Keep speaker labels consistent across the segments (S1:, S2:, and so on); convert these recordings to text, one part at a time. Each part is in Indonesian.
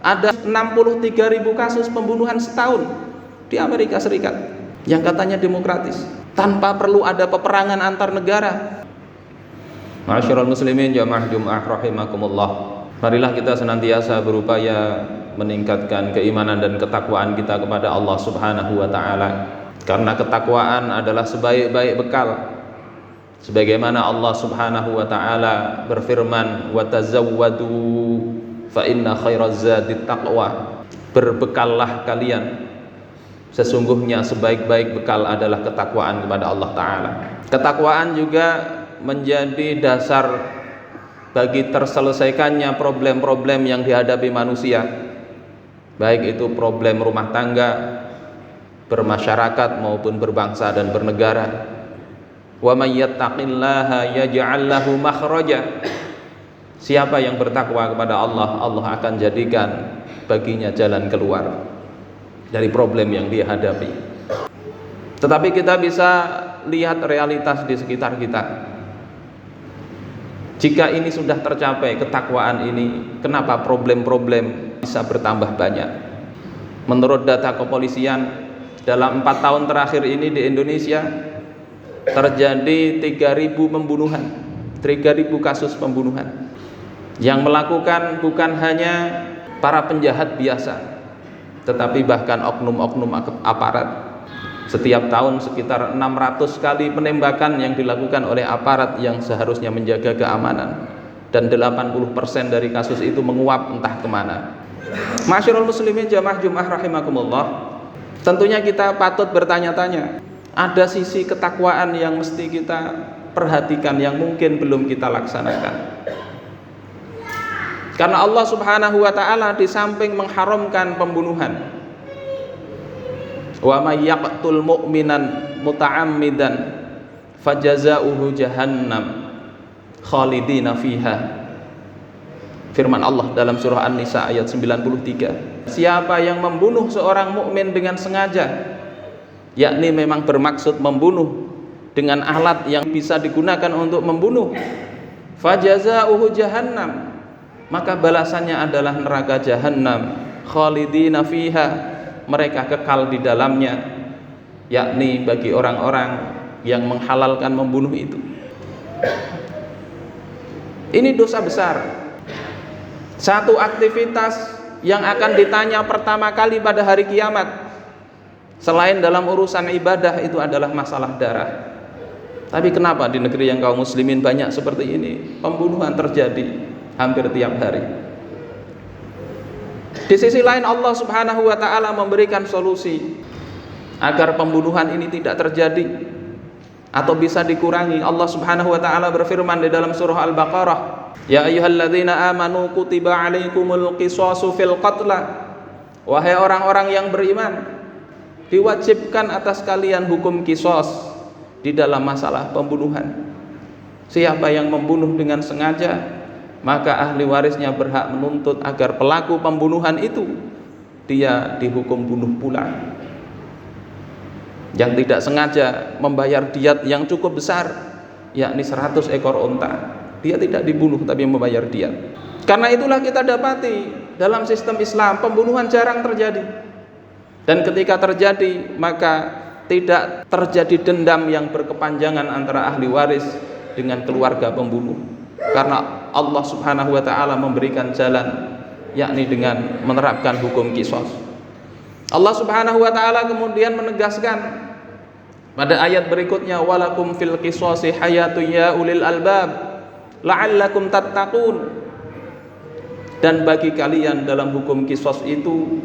S1: Ada 63.000 kasus pembunuhan setahun di Amerika Serikat yang katanya demokratis, tanpa perlu ada peperangan antar negara. Ma'asyiral muslimin jamaah Jumat rahimakumullah. Marilah kita senantiasa berupaya meningkatkan keimanan dan ketakwaan kita kepada Allah Subhanahu wa taala. Karena ketakwaan adalah sebaik-baik bekal. Sebagaimana Allah Subhanahu wa taala berfirman, "Wa tazawwadu fa inna khairaz zadit taqwa." Berbekallah kalian, sesungguhnya sebaik-baik bekal adalah ketakwaan kepada Allah taala. Ketakwaan juga menjadi dasar bagi terselesaikannya problem-problem yang dihadapi manusia, baik itu problem rumah tangga, bermasyarakat maupun berbangsa dan bernegara. Wa may yattaqillaha yaj'al lahu makhraja. Siapa yang bertakwa kepada Allah, Allah akan jadikan baginya jalan keluar dari problem yang dia hadapi. Tetapi kita bisa lihat realitas di sekitar kita. Jika ini sudah tercapai, ketakwaan ini, kenapa problem-problem bisa bertambah banyak? Menurut data kepolisian, dalam 4 tahun terakhir ini di Indonesia terjadi 3.000 pembunuhan, 3.000 kasus pembunuhan. Yang melakukan bukan hanya para penjahat biasa, tetapi bahkan oknum-oknum aparat. Setiap tahun sekitar 600 kali penembakan yang dilakukan oleh aparat yang seharusnya menjaga keamanan, dan 80% dari kasus itu menguap entah kemana. Ma'asyiral muslimin jamaah Jumat rahimakumullah, tentunya kita patut bertanya-tanya, ada sisi ketakwaan yang mesti kita perhatikan yang mungkin belum kita laksanakan. Karena Allah Subhanahu wa taala di samping mengharamkan pembunuhan, wa may yaqtul mu'minan muta'ammidan fajazauhu jahannam khalidina fiha. Firman Allah dalam surah An-Nisa ayat 93. Siapa yang membunuh seorang mukmin dengan sengaja, yakni memang bermaksud membunuh dengan alat yang bisa digunakan untuk membunuh, fajazauhu jahannam, maka balasannya adalah neraka jahannam khalidina fiha, mereka kekal di dalamnya, yakni bagi orang-orang yang menghalalkan membunuh itu. Ini dosa besar. Satu aktivitas yang akan ditanya pertama kali pada hari kiamat, selain dalam urusan ibadah, itu adalah masalah darah. Tapi kenapa di negeri yang kaum muslimin banyak seperti ini? Pembunuhan terjadi hampir tiap hari. Di sisi lain Allah Subhanahu wa taala memberikan solusi agar pembunuhan ini tidak terjadi atau bisa dikurangi. Allah Subhanahu wa taala berfirman di dalam surah Al-Baqarah, "Ya ayyuhalladzina amanu kutiba 'alaikumul qisasu fil qatla." Wahai orang-orang yang beriman, diwajibkan atas kalian hukum qisas di dalam masalah pembunuhan. Siapa yang membunuh dengan sengaja, maka ahli warisnya berhak menuntut agar pelaku pembunuhan itu dia dihukum bunuh pula. Yang tidak sengaja membayar diat yang cukup besar, yakni 100 ekor unta, dia tidak dibunuh tapi membayar diat. Karena itulah kita dapati dalam sistem Islam pembunuhan jarang terjadi, dan ketika terjadi maka tidak terjadi dendam yang berkepanjangan antara ahli waris dengan keluarga pembunuh, karena Allah Subhanahu wa taala memberikan jalan, yakni dengan menerapkan hukum qisas. Allah Subhanahu wa taala kemudian menegaskan pada ayat berikutnya, walakum fil qisasi hayatun ya ulil albab la'allakum tattaqun. Dan bagi kalian dalam hukum qisas itu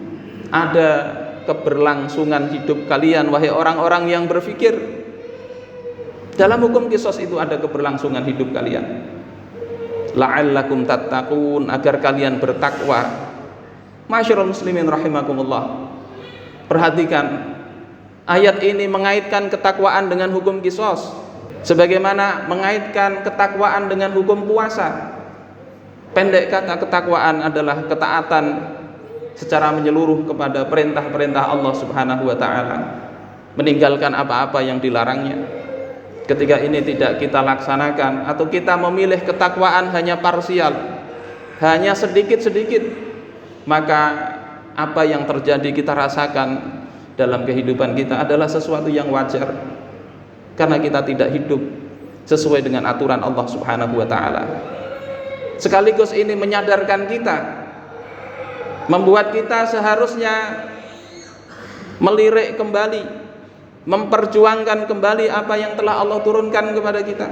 S1: ada keberlangsungan hidup kalian, wahai orang-orang yang berfikir. Dalam hukum qisas itu ada keberlangsungan hidup kalian, la'allakum tattaqun, agar kalian bertakwa. Ma'asyiral muslimin rahimakumullah, perhatikan ayat ini mengaitkan ketakwaan dengan hukum qisas, sebagaimana mengaitkan ketakwaan dengan hukum puasa. Pendek kata, ketakwaan adalah ketaatan secara menyeluruh kepada perintah-perintah Allah Subhanahu wa taala, meninggalkan apa-apa yang dilarangnya. Ketika ini tidak kita laksanakan, atau kita memilih ketakwaan hanya parsial, hanya sedikit-sedikit, maka apa yang terjadi kita rasakan dalam kehidupan kita adalah sesuatu yang wajar, karena kita tidak hidup sesuai dengan aturan Allah Subhanahu wa taala. Sekaligus ini menyadarkan kita, membuat kita seharusnya melirik kembali, memperjuangkan kembali apa yang telah Allah turunkan kepada kita.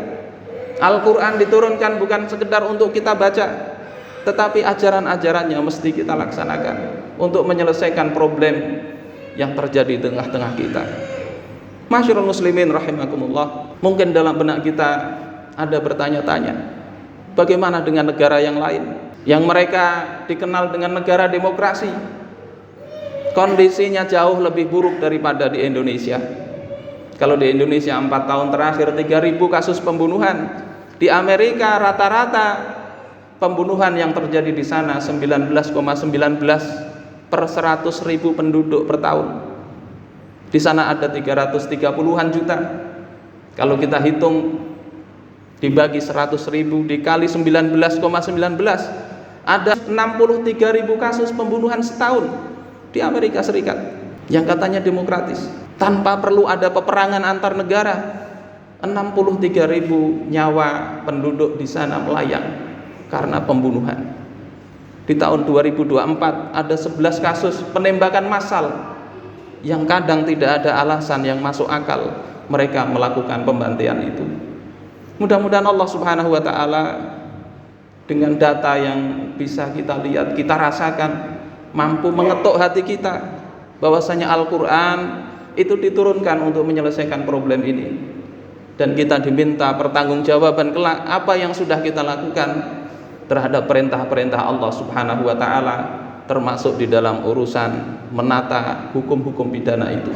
S1: Al-Quran diturunkan bukan sekedar untuk kita baca, tetapi ajaran-ajarannya mesti kita laksanakan untuk menyelesaikan problem yang terjadi di tengah-tengah kita. Masyarul muslimin rahimakumullah, mungkin dalam benak kita ada bertanya-tanya, bagaimana dengan negara yang lain yang mereka dikenal dengan negara demokrasi, kondisinya jauh lebih buruk daripada di Indonesia. Kalau di Indonesia 4 tahun terakhir 3.000 kasus pembunuhan, di Amerika rata-rata pembunuhan yang terjadi di sana 19,19 per 100.000 penduduk per tahun. Di sana ada 330-an juta. Kalau kita hitung dibagi 100.000 dikali 19,19, ada 63.000 kasus pembunuhan setahun di Amerika Serikat yang katanya demokratis, tanpa perlu ada peperangan antar negara. 63.000 nyawa penduduk di sana melayang karena pembunuhan. Di tahun 2024 ada 11 kasus penembakan massal yang kadang tidak ada alasan yang masuk akal mereka melakukan pembantaian itu. Mudah-mudahan Allah Subhanahu wa taala dengan data yang bisa kita lihat, kita rasakan, mampu mengetuk hati kita bahwasanya Al-Quran itu diturunkan untuk menyelesaikan problem ini, dan kita diminta pertanggungjawaban kelak apa yang sudah kita lakukan terhadap perintah-perintah Allah Subhanahu wa taala, termasuk di dalam urusan menata hukum-hukum pidana itu.